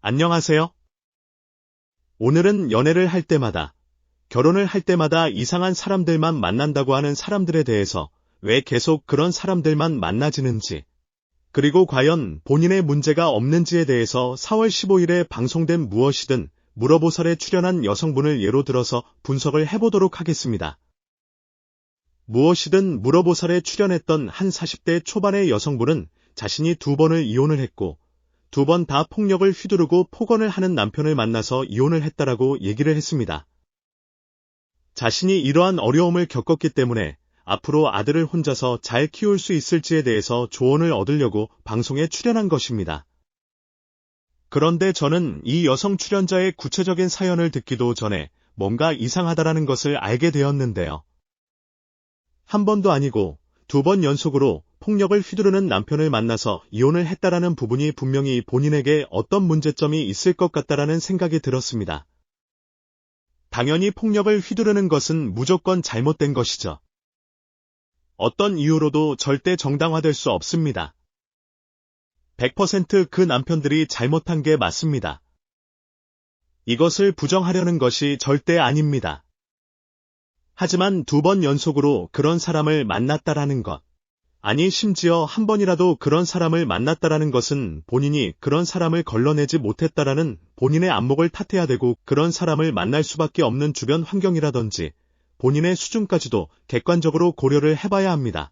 안녕하세요. 오늘은 연애를 할 때마다, 결혼을 할 때마다 이상한 사람들만 만난다고 하는 사람들에 대해서 왜 계속 그런 사람들만 만나지는지, 그리고 과연 본인의 문제가 없는지에 대해서 4월 15일에 방송된 무엇이든 물어보살에 출연한 여성분을 예로 들어서 분석을 해보도록 하겠습니다. 무엇이든 물어보살에 출연했던 한 40대 초반의 여성분은 자신이 2번을 이혼을 했고 2번 다 폭력을 휘두르고 폭언을 하는 남편을 만나서 이혼을 했다라고 얘기를 했습니다. 자신이 이러한 어려움을 겪었기 때문에 앞으로 아들을 혼자서 잘 키울 수 있을지에 대해서 조언을 얻으려고 방송에 출연한 것입니다. 그런데 저는 이 여성 출연자의 구체적인 사연을 듣기도 전에 뭔가 이상하다라는 것을 알게 되었는데요. 한 번도 아니고 2번 연속으로 폭력을 휘두르는 남편을 만나서 이혼을 했다라는 부분이 분명히 본인에게 어떤 문제점이 있을 것 같다라는 생각이 들었습니다. 당연히 폭력을 휘두르는 것은 무조건 잘못된 것이죠. 어떤 이유로도 절대 정당화될 수 없습니다. 100% 그 남편들이 잘못한 게 맞습니다. 이것을 부정하려는 것이 절대 아닙니다. 하지만 2번 연속으로 그런 사람을 만났다라는 것, 아니 심지어 한 번이라도 그런 사람을 만났다라는 것은 본인이 그런 사람을 걸러내지 못했다라는 본인의 안목을 탓해야 되고 그런 사람을 만날 수밖에 없는 주변 환경이라든지 본인의 수준까지도 객관적으로 고려를 해봐야 합니다.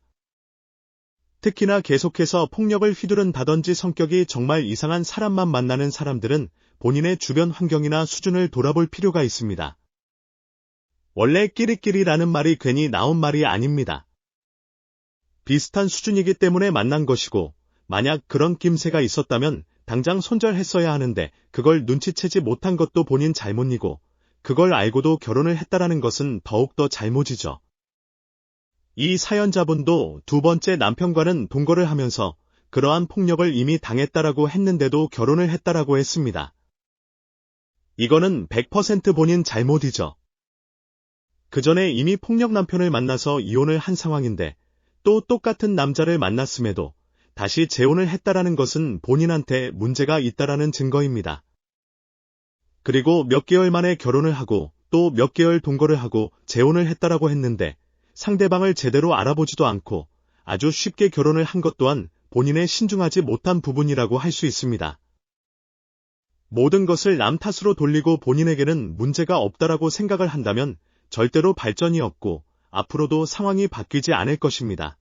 특히나 계속해서 폭력을 휘두른다든지 성격이 정말 이상한 사람만 만나는 사람들은 본인의 주변 환경이나 수준을 돌아볼 필요가 있습니다. 원래 끼리끼리라는 말이 괜히 나온 말이 아닙니다. 비슷한 수준이기 때문에 만난 것이고 만약 그런 낌새가 있었다면 당장 손절했어야 하는데 그걸 눈치채지 못한 것도 본인 잘못이고 그걸 알고도 결혼을 했다라는 것은 더욱더 잘못이죠. 이 사연자분도 2번째 남편과는 동거를 하면서 그러한 폭력을 이미 당했다라고 했는데도 결혼을 했다라고 했습니다. 이거는 100% 본인 잘못이죠. 그 전에 이미 폭력 남편을 만나서 이혼을 한 상황인데 또 똑같은 남자를 만났음에도 다시 재혼을 했다라는 것은 본인한테 문제가 있다라는 증거입니다. 그리고 몇 개월 만에 결혼을 하고 또 몇 개월 동거를 하고 재혼을 했다라고 했는데 상대방을 제대로 알아보지도 않고 아주 쉽게 결혼을 한 것 또한 본인의 신중하지 못한 부분이라고 할 수 있습니다. 모든 것을 남 탓으로 돌리고 본인에게는 문제가 없다라고 생각을 한다면 절대로 발전이 없고 앞으로도 상황이 바뀌지 않을 것입니다.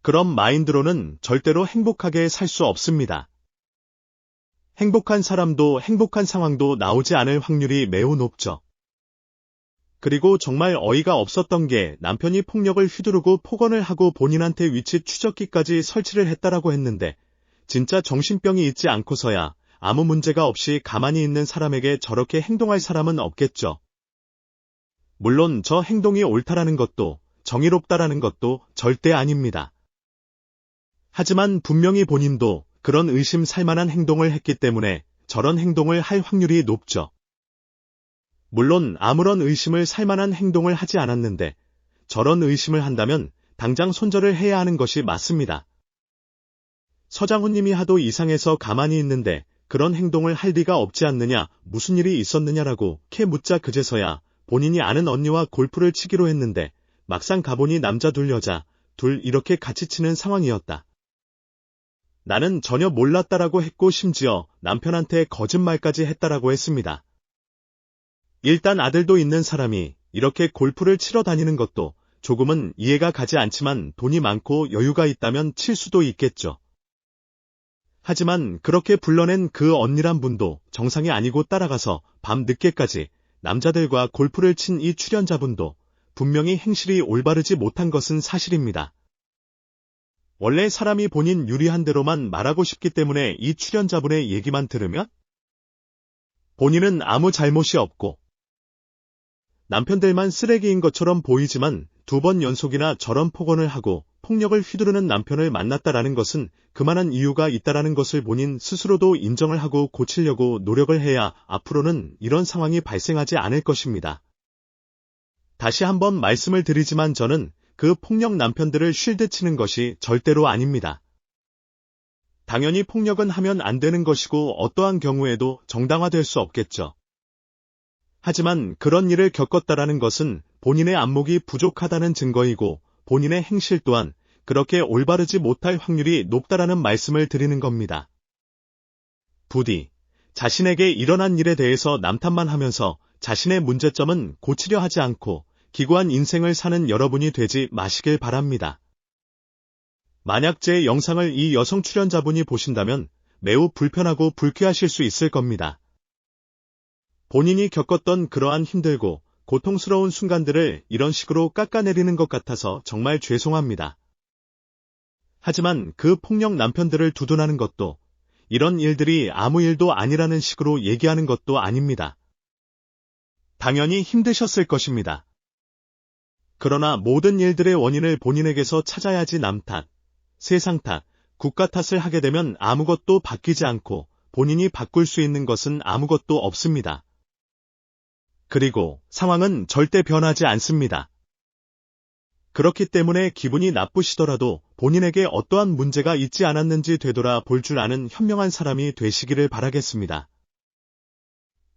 그런 마인드로는 절대로 행복하게 살 수 없습니다. 행복한 사람도 행복한 상황도 나오지 않을 확률이 매우 높죠. 그리고 정말 어이가 없었던 게 남편이 폭력을 휘두르고 폭언을 하고 본인한테 위치 추적기까지 설치를 했다라고 했는데 진짜 정신병이 있지 않고서야 아무 문제가 없이 가만히 있는 사람에게 저렇게 행동할 사람은 없겠죠. 물론 저 행동이 옳다라는 것도 정의롭다라는 것도 절대 아닙니다. 하지만 분명히 본인도 그런 의심살만한 행동을 했기 때문에 저런 행동을 할 확률이 높죠. 물론 아무런 의심을 살만한 행동을 하지 않았는데 저런 의심을 한다면 당장 손절을 해야 하는 것이 맞습니다. 서장훈님이 하도 이상해서 가만히 있는데 그런 행동을 할 리가 없지 않느냐, 무슨 일이 있었느냐라고 캐 묻자 그제서야 본인이 아는 언니와 골프를 치기로 했는데 막상 가보니 남자 둘 여자 둘 이렇게 같이 치는 상황이었다. 나는 전혀 몰랐다라고 했고 심지어 남편한테 거짓말까지 했다라고 했습니다. 일단 아들도 있는 사람이 이렇게 골프를 치러 다니는 것도 조금은 이해가 가지 않지만 돈이 많고 여유가 있다면 칠 수도 있겠죠. 하지만 그렇게 불러낸 그 언니란 분도 정상이 아니고 따라가서 밤 늦게까지 남자들과 골프를 친 이 출연자분도 분명히 행실이 올바르지 못한 것은 사실입니다. 원래 사람이 본인 유리한 대로만 말하고 싶기 때문에 이 출연자분의 얘기만 들으면 본인은 아무 잘못이 없고 남편들만 쓰레기인 것처럼 보이지만 2번 연속이나 저런 폭언을 하고 폭력을 휘두르는 남편을 만났다라는 것은 그만한 이유가 있다라는 것을 본인 스스로도 인정을 하고 고치려고 노력을 해야 앞으로는 이런 상황이 발생하지 않을 것입니다. 다시 한번 말씀을 드리지만 저는 그 폭력 남편들을 쉴드 치는 것이 절대로 아닙니다. 당연히 폭력은 하면 안 되는 것이고 어떠한 경우에도 정당화될 수 없겠죠. 하지만 그런 일을 겪었다라는 것은 본인의 안목이 부족하다는 증거이고 본인의 행실 또한 그렇게 올바르지 못할 확률이 높다라는 말씀을 드리는 겁니다. 부디 자신에게 일어난 일에 대해서 남탓만 하면서 자신의 문제점은 고치려 하지 않고 기구한 인생을 사는 여러분이 되지 마시길 바랍니다. 만약 제 영상을 이 여성 출연자분이 보신다면 매우 불편하고 불쾌하실 수 있을 겁니다. 본인이 겪었던 그러한 힘들고 고통스러운 순간들을 이런 식으로 깎아내리는 것 같아서 정말 죄송합니다. 하지만 그 폭력 남편들을 두둔하는 것도 이런 일들이 아무 일도 아니라는 식으로 얘기하는 것도 아닙니다. 당연히 힘드셨을 것입니다. 그러나 모든 일들의 원인을 본인에게서 찾아야지 남 탓, 세상 탓, 국가 탓을 하게 되면 아무것도 바뀌지 않고 본인이 바꿀 수 있는 것은 아무것도 없습니다. 그리고 상황은 절대 변하지 않습니다. 그렇기 때문에 기분이 나쁘시더라도 본인에게 어떠한 문제가 있지 않았는지 되돌아 볼 줄 아는 현명한 사람이 되시기를 바라겠습니다.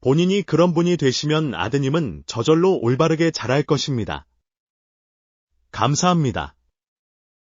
본인이 그런 분이 되시면 아드님은 저절로 올바르게 자랄 것입니다. 감사합니다.